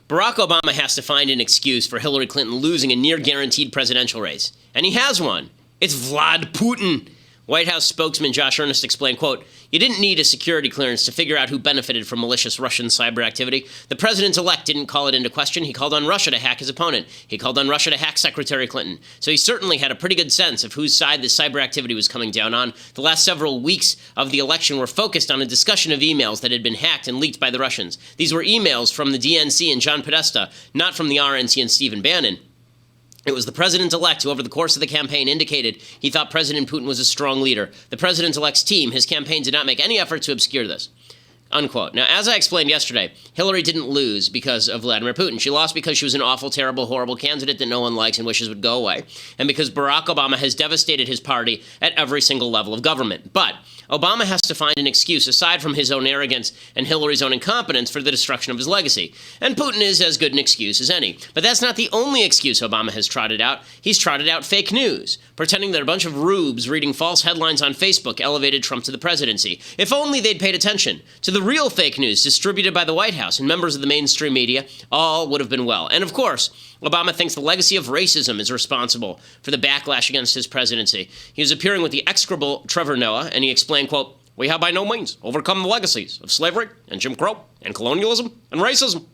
Barack Obama has to find an excuse for Hillary Clinton losing a near-guaranteed presidential race. And he has one. It's Vlad Putin. White House spokesman Josh Earnest explained, quote, "You didn't need a security clearance to figure out who benefited from malicious Russian cyber activity. The president-elect didn't call it into question. He called on Russia to hack his opponent. He called on Russia to hack Secretary Clinton. So he certainly had a pretty good sense of whose side the cyber activity was coming down on. The last several weeks of the election were focused on a discussion of emails that had been hacked and leaked by the Russians. These were emails from the DNC and John Podesta, not from the RNC and Stephen Bannon. It was the president-elect who, over the course of the campaign, indicated he thought President Putin was a strong leader. The president-elect's team, his campaign, did not make any effort to obscure this." Unquote. Now, as I explained yesterday, Hillary didn't lose because of Vladimir Putin. She lost because she was an awful, terrible, horrible candidate that no one likes and wishes would go away, and because Barack Obama has devastated his party at every single level of government. But Obama has to find an excuse, aside from his own arrogance and Hillary's own incompetence, for the destruction of his legacy. And Putin is as good an excuse as any. But that's not the only excuse Obama has trotted out. He's trotted out fake news, pretending that a bunch of rubes reading false headlines on Facebook elevated Trump to the presidency. If only they'd paid attention to the real fake news distributed by the White House and members of the mainstream media, all would have been well. And of course, Obama thinks the legacy of racism is responsible for the backlash against his presidency. He was appearing with the execrable Trevor Noah, and he explained, quote, "We have by no means overcome the legacies of slavery and Jim Crow and colonialism and racism."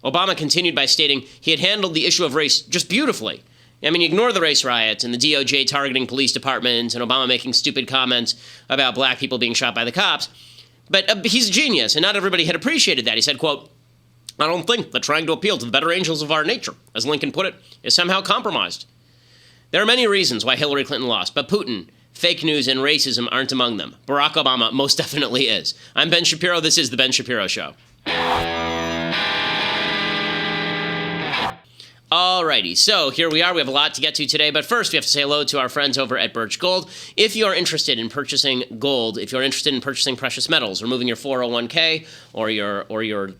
Obama continued by stating he had handled the issue of race just beautifully. I mean, ignore the race riots and the DOJ targeting police departments and Obama making stupid comments about black people being shot by the cops. But he's a genius, and not everybody had appreciated that. He said, quote, "I don't think that trying to appeal to the better angels of our nature, as Lincoln put it, is somehow compromised." There are many reasons why Hillary Clinton lost, but Putin, fake news, and racism aren't among them. Barack Obama most definitely is. I'm Ben Shapiro. This is The Ben Shapiro Show. Alrighty, so here we are. We have a lot to get to today, but first we have to say hello to our friends over at Birch Gold. If you are interested in purchasing gold, if you're interested in purchasing precious metals, or moving your 401k or your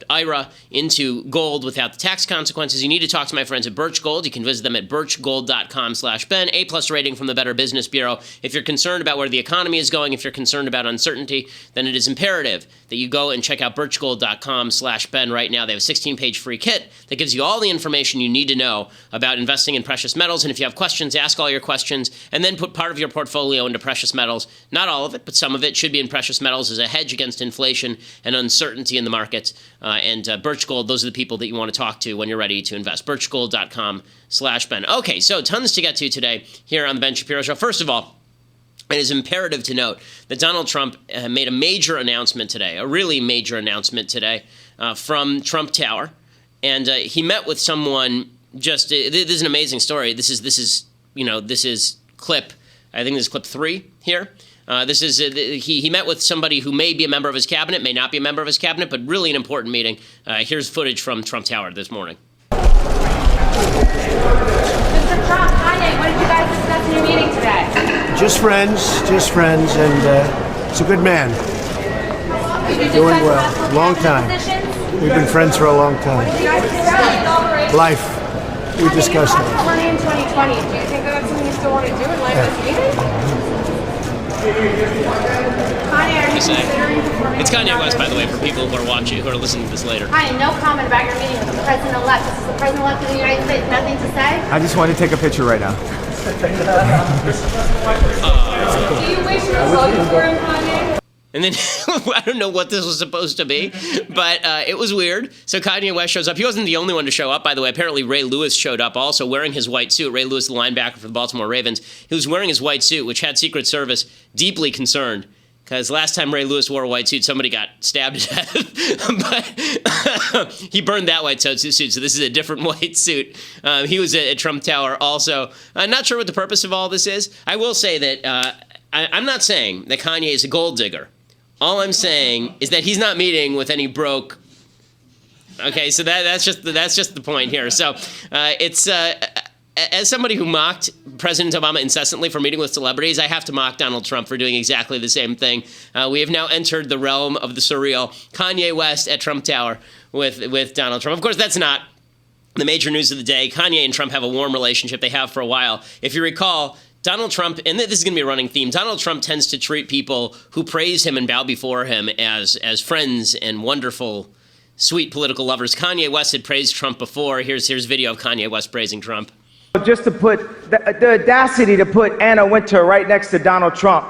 IRA into gold without the tax consequences, you need to talk to my friends at Birch Gold. You can visit them at birchgold.com/Ben, A+ rating from the Better Business Bureau. If you're concerned about where the economy is going, if you're concerned about uncertainty, then it is imperative that you go and check out birchgold.com/Ben right now. They have a 16-page free kit that gives you all the information you need to know about investing in precious metals. And if you have questions, ask all your questions, and then put part of your portfolio into precious metals. Not all of it, but some of it should be in precious metals as a hedge against inflation and uncertainty in the markets. Birch Gold, those are the people that you want to talk to when you're ready to invest. birchgold.com/Ben. Okay, so tons to get to today here on the Ben Shapiro Show. First of all, it is imperative to note that Donald Trump made a major announcement today, a really major announcement today from Trump Tower. And he met with someone. This is an amazing story. This is clip. I think this is clip 3 here. He met with somebody who may be a member of his cabinet, may not be a member of his cabinet, but really an important meeting. Here's footage from Trump Tower this morning. Mr. Trump, Kanye, what did you guys discuss in your meeting today? Just friends, and he's a good man. Did you Doing discuss well. possible Long cabinet time. positions? We've been friends for a long time. What did you guys discuss? Life. We discussed You it. talked money in 2020. Do you think that's something you still want to do in light of this meeting? Kanye, are you considering performing? It's Kanye West, by the way, for people who are watching, who are listening to this later. Kanye, no comment about your meeting with the president-elect. This is the president-elect of the United States. Nothing to say? I just want to take a picture right now. Do you wish you were voting for him, Kanye? And then, I don't know what this was supposed to be, but it was weird. So Kanye West shows up. He wasn't the only one to show up, by the way. Apparently, Ray Lewis showed up also wearing his white suit. Ray Lewis, the linebacker for the Baltimore Ravens. He was wearing his white suit, which had Secret Service deeply concerned. Because last time Ray Lewis wore a white suit, somebody got stabbed to death. But he burned that white suit, so this is a different white suit. He was at Trump Tower also. I'm not sure what the purpose of all this is. I will say that I'm not saying that Kanye is a gold digger. All I'm saying is that he's not meeting with any broke. Okay, so that's just the point here. So it's as somebody who mocked President Obama incessantly for meeting with celebrities, I have to mock Donald Trump for doing exactly the same thing. We have now entered the realm of the surreal. Kanye West at Trump Tower with Donald Trump. Of course, that's not the major news of the day. Kanye and Trump have a warm relationship. They have for a while. If you recall, Donald Trump, and this is going to be a running theme, Donald Trump tends to treat people who praise him and bow before him as friends and wonderful Sweet political lovers. Kanye West had praised Trump before. Here's video of Kanye West praising Trump. Just to put the audacity to put Anna Wintour right next to Donald Trump.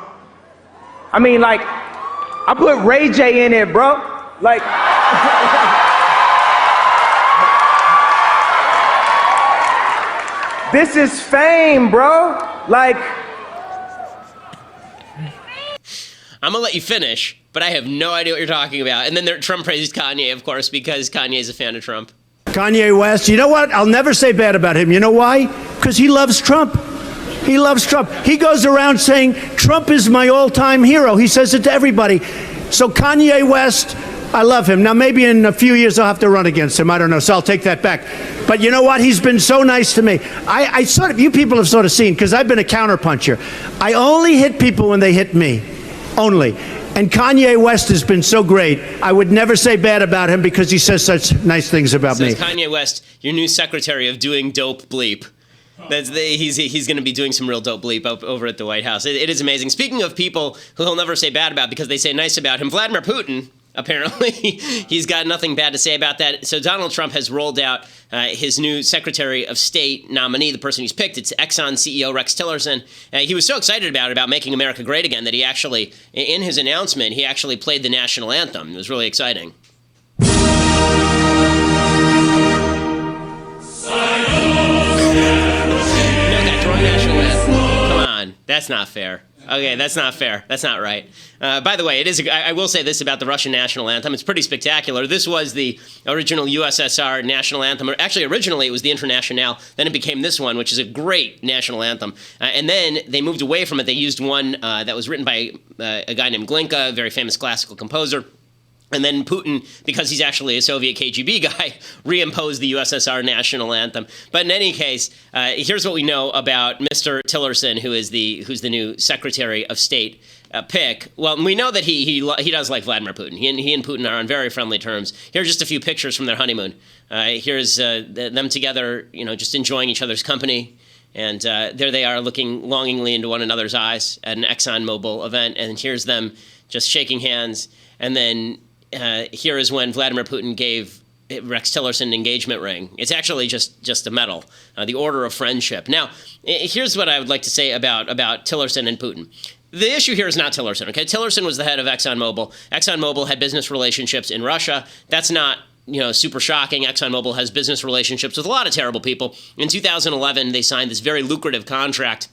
I mean, like, I put Ray J in it, bro. Like, this is fame, bro. Like, I'm going to let you finish, but I have no idea what you're talking about. And then Trump praises Kanye, of course, because Kanye is a fan of Trump. Kanye West, you know what? I'll never say bad about him. You know why? Because he loves Trump. He loves Trump. He goes around saying, Trump is my all-time hero. He says it to everybody. So Kanye West, I love him. Now, maybe in a few years I'll have to run against him. I don't know, so I'll take that back. But you know what? He's been so nice to me. I sort of, you people have sort of seen, because I've been a counterpuncher. I only hit people when they hit me. Only. And Kanye West has been so great. I would never say bad about him because he says such nice things about me. Kanye West, your new secretary of doing dope bleep. He's going to be doing some real dope bleep over at the White House. It is amazing. Speaking of people who he'll never say bad about because they say nice about him, Vladimir Putin, apparently, he's got nothing bad to say about that. So Donald Trump has rolled out his new Secretary of State nominee, the person he's picked. It's Exxon CEO Rex Tillerson. He was so excited about making America great again that he actually, in his announcement, he actually played the national anthem. It was really exciting. National anthem. Come on, that's not fair. Okay, that's not fair. That's not right. By the way, it is. I will say this about the Russian national anthem. It's pretty spectacular. This was the original USSR national anthem. Actually, originally it was the Internationale. Then it became this one, which is a great national anthem. And then they moved away from it. They used one that was written by a guy named Glinka, a very famous classical composer. And then Putin, because he's actually a Soviet KGB guy, reimposed the USSR national anthem. But in any case, here's what we know about Mr. Tillerson, who's the new Secretary of State pick. Well, we know that he does like Vladimir Putin. He and Putin are on very friendly terms. Here are just a few pictures from their honeymoon. Here's them together, just enjoying each other's company. And there they are looking longingly into one another's eyes at an ExxonMobil event. And here's them just shaking hands. And then here is when Vladimir Putin gave Rex Tillerson an engagement ring. It's actually just a medal, the Order of Friendship. Now, here's what I would like to say about Tillerson and Putin. The issue here is not Tillerson, okay? Tillerson was the head of ExxonMobil. ExxonMobil had business relationships in Russia. That's not super shocking. ExxonMobil has business relationships with a lot of terrible people. In 2011, they signed this very lucrative contract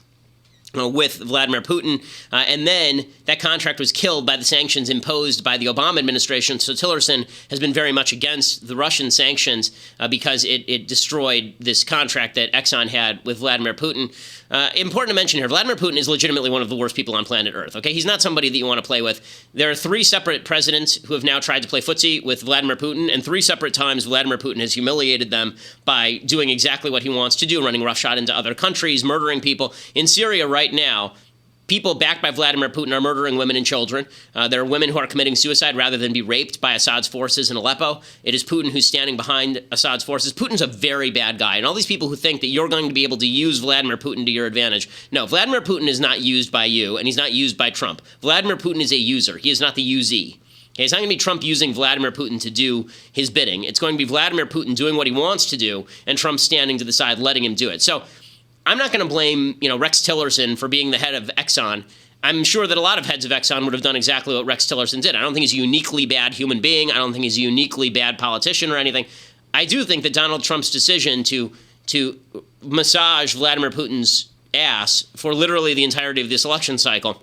with Vladimir Putin, and then that contract was killed by the sanctions imposed by the Obama administration. So Tillerson has been very much against the Russian sanctions because it destroyed this contract that Exxon had with Vladimir Putin. Important to mention here, Vladimir Putin is legitimately one of the worst people on planet Earth, okay? He's not somebody that you want to play with. There are 3 separate presidents who have now tried to play footsie with Vladimir Putin, and 3 separate times Vladimir Putin has humiliated them by doing exactly what he wants to do, running roughshod into other countries, murdering people. In Syria right now, people backed by Vladimir Putin are murdering women and children. There are women who are committing suicide rather than be raped by Assad's forces in Aleppo. It is Putin who's standing behind Assad's forces. Putin's a very bad guy. And all these people who think that you're going to be able to use Vladimir Putin to your advantage. No, Vladimir Putin is not used by you, and he's not used by Trump. Vladimir Putin is a user. He is not the usee. Okay, it's not going to be Trump using Vladimir Putin to do his bidding. It's going to be Vladimir Putin doing what he wants to do, and Trump standing to the side letting him do it. So I'm not going to blame, Rex Tillerson for being the head of Exxon. I'm sure that a lot of heads of Exxon would have done exactly what Rex Tillerson did. I don't think he's a uniquely bad human being. I don't think he's a uniquely bad politician or anything. I do think that Donald Trump's decision to massage Vladimir Putin's ass for literally the entirety of this election cycle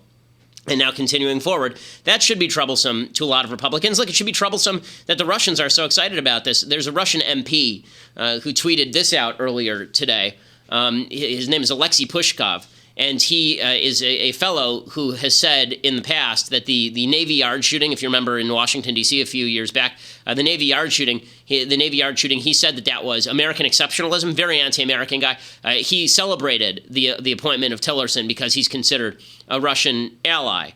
and now continuing forward, that should be troublesome to a lot of Republicans. Look, it should be troublesome that the Russians are so excited about this. There's a Russian MP who tweeted this out earlier today. His name is Alexei Pushkov, and he is a fellow who has said in the past that the Navy Yard shooting, if you remember in Washington, D.C. a few years back, the Navy Yard shooting, he said that was American exceptionalism, very anti-American guy. He celebrated the appointment of Tillerson because he's considered a Russian ally.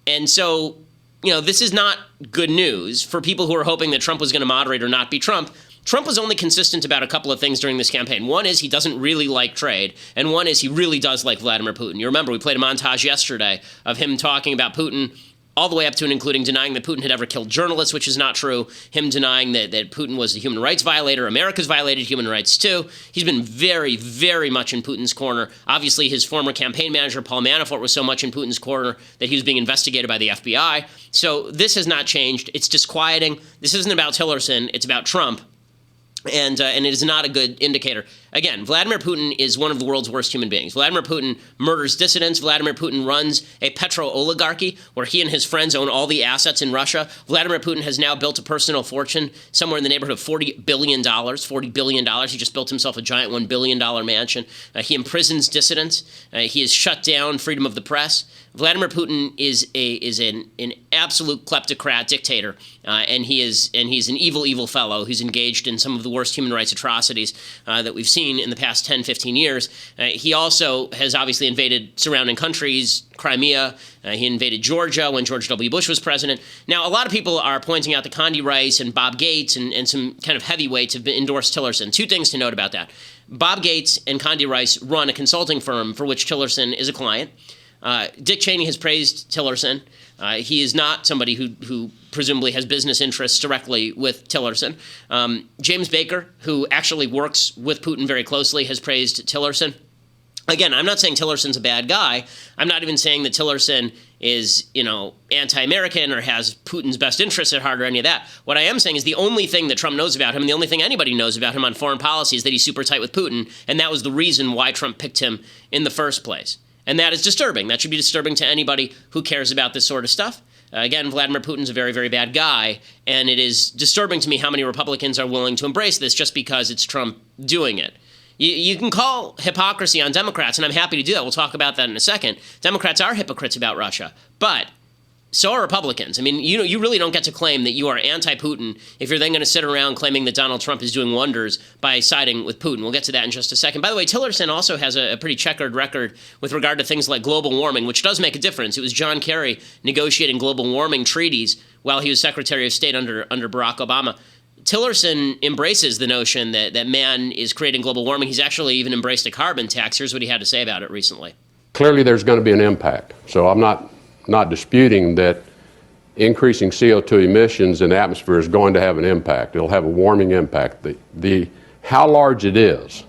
And so, this is not good news for people who are hoping that Trump was going to moderate or not be Trump. Trump was only consistent about a couple of things during this campaign. One is he doesn't really like trade, and one is he really does like Vladimir Putin. You remember we played a montage yesterday of him talking about Putin all the way up to and including denying that Putin had ever killed journalists, which is not true, him denying that Putin was a human rights violator. America's violated human rights too. He's been very, very much in Putin's corner. Obviously, his former campaign manager, Paul Manafort, was so much in Putin's corner that he was being investigated by the FBI. So this has not changed. It's disquieting. This isn't about Tillerson. It's about Trump. And it is not a good indicator. Again, Vladimir Putin is one of the world's worst human beings. Vladimir Putin murders dissidents. Vladimir Putin runs a petro-oligarchy where he and his friends own all the assets in Russia. Vladimir Putin has now built a personal fortune somewhere in the neighborhood of $40 billion. $40 billion. He just built himself a giant $1 billion mansion. He imprisons dissidents. He has shut down freedom of the press. Vladimir Putin is an absolute kleptocrat dictator, and he's an evil fellow who's engaged in some of the worst human rights atrocities that we've seen in the past 10, 15 years. He also has obviously invaded surrounding countries, Crimea. He invaded Georgia when George W. Bush was president. Now, a lot of people are pointing out that Condi Rice and Bob Gates and some kind of heavyweights have endorsed Tillerson. Two things to note about that. Bob Gates and Condi Rice run a consulting firm for which Tillerson is a client. Dick Cheney has praised Tillerson. He is not somebody who presumably has business interests directly with Tillerson. James Baker, who actually works with Putin very closely, has praised Tillerson. Again, I'm not saying Tillerson's a bad guy. I'm not even saying that Tillerson is, anti-American or has Putin's best interests at heart or any of that. What I am saying is the only thing that Trump knows about him, and the only thing anybody knows about him on foreign policy is that he's super tight with Putin, and that was the reason why Trump picked him in the first place. And that is disturbing. That should be disturbing to anybody who cares about this sort of stuff. Again, Vladimir Putin's a very, very bad guy, and it is disturbing to me how many Republicans are willing to embrace this just because it's Trump doing it. You can call hypocrisy on Democrats, and I'm happy to do that. We'll talk about that in a second. Democrats are hypocrites about Russia, but so are Republicans. I mean, you really don't get to claim that you are anti-Putin if you're then going to sit around claiming that Donald Trump is doing wonders by siding with Putin. We'll get to that in just a second. By the way, Tillerson also has a pretty checkered record with regard to things like global warming, which does make a difference. It was John Kerry negotiating global warming treaties while he was Secretary of State under Barack Obama. Tillerson embraces the notion that man is creating global warming. He's actually even embraced a carbon tax. Here's what he had to say about it recently. Clearly, there's going to be an impact. So I'm not disputing that increasing CO2 emissions in the atmosphere is going to have an impact. It'll have a warming impact. The how large it is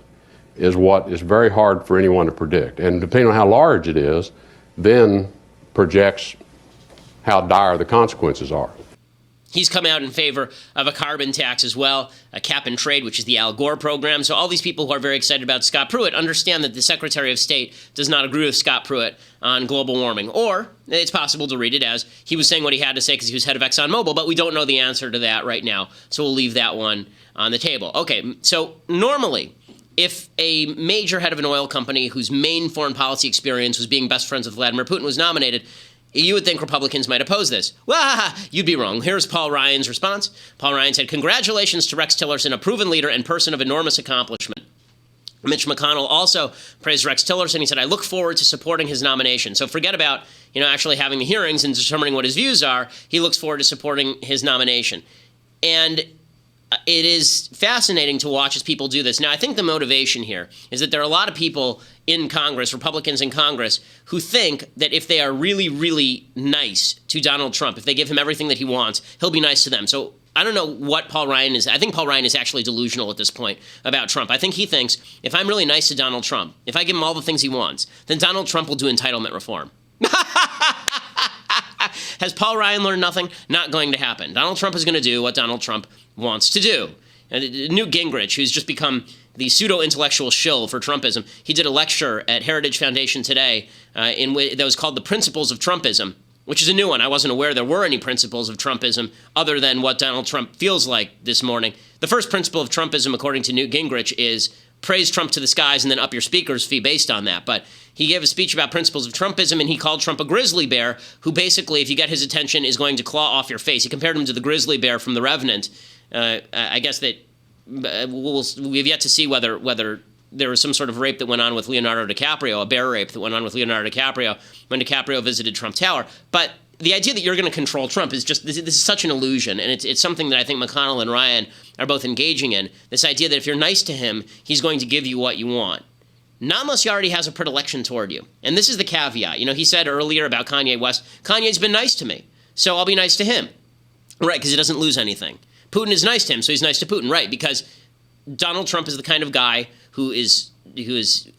what is very hard for anyone to predict. And depending on how large it is, then projects how dire the consequences are. He's come out in favor of a carbon tax as well, a cap and trade, which is the Al Gore program. So all these people who are very excited about Scott Pruitt understand that the Secretary of State does not agree with Scott Pruitt on global warming. Or it's possible to read it as he was saying what he had to say because he was head of ExxonMobil, but we don't know the answer to that right now. So we'll leave that one on the table. Okay, so normally, if a major head of an oil company whose main foreign policy experience was being best friends with Vladimir Putin was nominated, you would think Republicans might oppose this. Well, you'd be wrong. Here's Paul Ryan's response. Paul Ryan said, "Congratulations to Rex Tillerson, a proven leader and person of enormous accomplishment." Mitch McConnell also praised Rex Tillerson. He said, "I look forward to supporting his nomination." So forget about, actually having the hearings and determining what his views are. He looks forward to supporting his nomination. And it is fascinating to watch as people do this. Now, I think the motivation here is that there are a lot of people in Congress, Republicans in Congress, who think that if they are really, really nice to Donald Trump, if they give him everything that he wants, he'll be nice to them. So I don't know what Paul Ryan is. I think Paul Ryan is actually delusional at this point about Trump. I think he thinks if I'm really nice to Donald Trump, if I give him all the things he wants, then Donald Trump will do entitlement reform. Has Paul Ryan learned nothing? Not going to happen. Donald Trump is going to do what Donald Trump wants to do. Newt Gingrich, who's just become the pseudo-intellectual shill for Trumpism, he did a lecture at Heritage Foundation today that was called The Principles of Trumpism, which is a new one. I wasn't aware there were any principles of Trumpism other than what Donald Trump feels like this morning. The first principle of Trumpism, according to Newt Gingrich, is praise Trump to the skies and then up your speaker's fee based on that. But he gave a speech about principles of Trumpism, and he called Trump a grizzly bear who basically, if you get his attention, is going to claw off your face. He compared him to the grizzly bear from The Revenant. I guess that we've yet to see whether there was some sort of rape that went on with Leonardo DiCaprio, a bear rape that went on with Leonardo DiCaprio when DiCaprio visited Trump Tower. But the idea that you're going to control Trump is just, this is such an illusion, and it's something that I think McConnell and Ryan are both engaging in. This idea that if you're nice to him, he's going to give you what you want. Not unless he already has a predilection toward you. And this is the caveat. He said earlier about Kanye West, Kanye's been nice to me. so I'll be nice to him. Right, because he doesn't lose anything. Putin is nice to him, so he's nice to Putin. Right, because Donald Trump is the kind of guy who is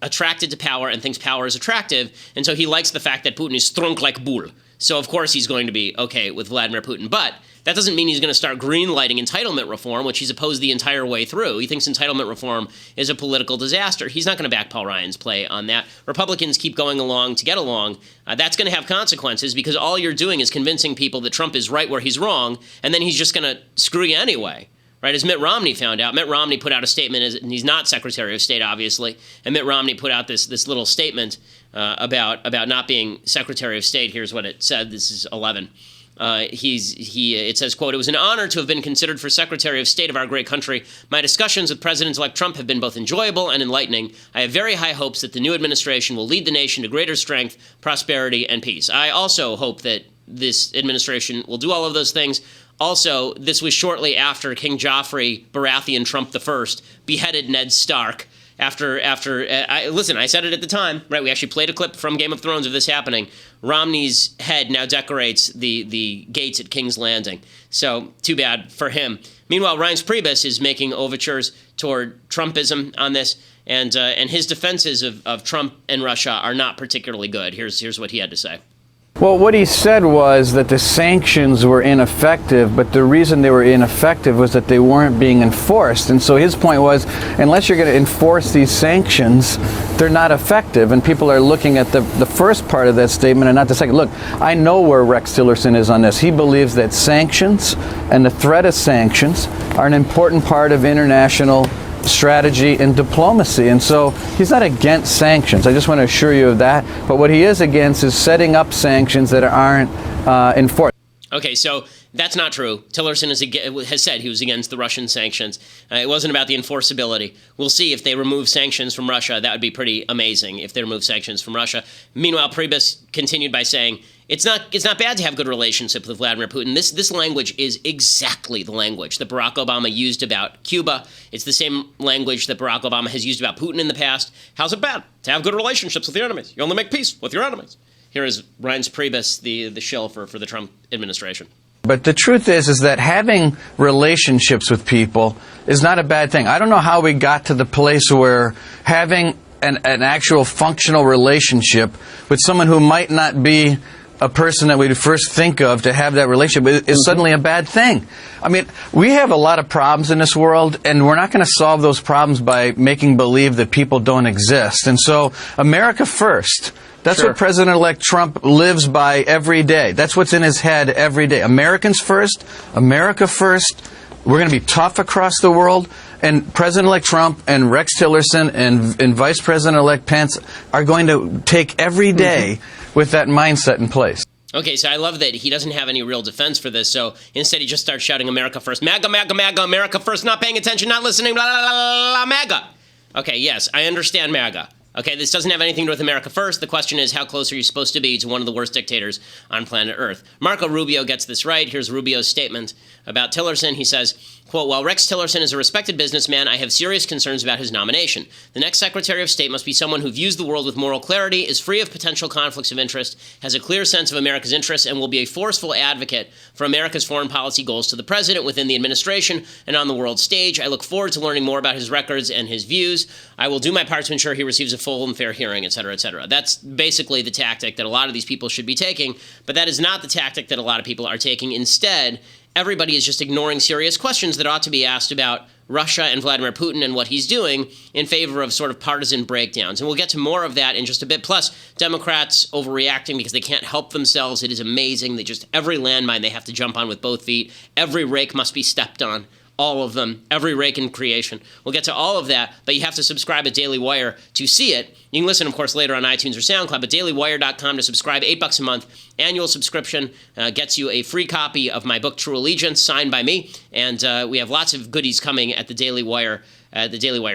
attracted to power and thinks power is attractive, and so he likes the fact that Putin is strong like bull. So of course he's going to be okay with Vladimir Putin. But that doesn't mean he's going to start green-lighting entitlement reform, which he's opposed the entire way through. He thinks entitlement reform is a political disaster. He's not going to back Paul Ryan's play on that. Republicans keep going along to get along. That's going to have consequences because all you're doing is convincing people that Trump is right where he's wrong, and then he's just going to screw you anyway. Right, as Mitt Romney found out, Mitt Romney put out a statement, and he's not Secretary of State, obviously, and Mitt Romney put out this little statement about not being Secretary of State. Here's what it said. This is 11. It says, quote, "It was an honor to have been considered for Secretary of State of our great country. My discussions with President-elect Trump have been both enjoyable and enlightening. I have very high hopes that the new administration will lead the nation to greater strength, prosperity, and peace. I also hope that this administration will do all of those things. Also, this was shortly after King Joffrey Baratheon Trump I beheaded Ned Stark. Listen, I said it at the time, right? We actually played a clip from Game of Thrones of this happening. Romney's head now decorates the gates at King's Landing. So, too bad for him. Meanwhile, Reince Priebus is making overtures toward Trumpism on this, and his defenses of Trump and Russia are not particularly good. Here's what he had to say. Well, what he said was that the sanctions were ineffective, but the reason they were ineffective was that they weren't being enforced. And so his point was, unless you're going to enforce these sanctions, they're not effective. And people are looking at the first part of that statement and not the second. Look, I know where Rex Tillerson is on this. He believes that sanctions and the threat of sanctions are an important part of international strategy and diplomacy, and so he's not against sanctions. I just want to assure you of that. But what he is against is setting up sanctions that aren't enforced. Okay, so that's not true. Tillerson has said he was against the Russian sanctions. It wasn't about the enforceability. We'll see if they remove sanctions from Russia. That would be pretty amazing if they remove sanctions from Russia. Meanwhile, Priebus continued by saying, It's not bad to have good relationship with Vladimir Putin. This language is exactly the language that Barack Obama used about Cuba. It's the same language that Barack Obama has used about Putin in the past. How's it bad to have good relationships with your enemies? You only make peace with your enemies. Here is Reince Priebus, the shill for the Trump administration. But the truth is that having relationships with people is not a bad thing. I don't know how we got to the place where having an actual functional relationship with someone who might not be a person that we'd first think of to have that relationship is suddenly a bad thing. I mean, we have a lot of problems in this world, and we're not going to solve those problems by making believe that people don't exist. And so, America first. That's what President-elect Trump lives by every day. That's what's in his head every day. Americans first, America first. We're going to be tough across the world. And President-elect Trump and Rex Tillerson and Vice President-elect Pence are going to take every day with that mindset in place. Okay, so I love that he doesn't have any real defense for this, so instead he just starts shouting America first. MAGA, MAGA, MAGA, America first, not paying attention, not listening, blah, blah, blah, blah, MAGA. Okay, yes, I understand MAGA. Okay, this doesn't have anything to do with America first. The question is, how close are you supposed to be to one of the worst dictators on planet Earth? Marco Rubio gets this right. Here's Rubio's statement about Tillerson. He says, quote, "While Rex Tillerson is a respected businessman, I have serious concerns about his nomination. The next Secretary of State must be someone who views the world with moral clarity, is free of potential conflicts of interest, has a clear sense of America's interests, and will be a forceful advocate for America's foreign policy goals to the president within the administration and on the world stage. I look forward to learning more about his records and his views. I will do my part to ensure he receives a full and fair hearing, et cetera, et cetera." That's basically the tactic that a lot of these people should be taking, but that is not the tactic that a lot of people are taking. Instead, everybody is just ignoring serious questions that ought to be asked about Russia and Vladimir Putin and what he's doing in favor of sort of partisan breakdowns. And we'll get to more of that in just a bit. Plus, Democrats overreacting because they can't help themselves. It is amazing. Every landmine they have to jump on with both feet. Every rake must be stepped on. All of them. Every rake in creation. We'll get to all of that, but you have to subscribe at Daily Wire to see it. You can listen, of course, later on iTunes or SoundCloud, but dailywire.com to subscribe. $8 a month. Annual subscription gets you a free copy of my book, True Allegiance, signed by me. And we have lots of goodies coming at the Daily Wire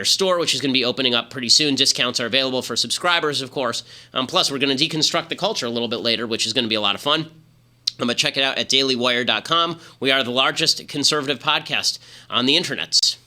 store, which is going to be opening up pretty soon. Discounts are available for subscribers, of course. Plus, we're going to deconstruct the culture a little bit later, which is going to be a lot of fun. But check it out at dailywire.com. We are the largest conservative podcast on the internet.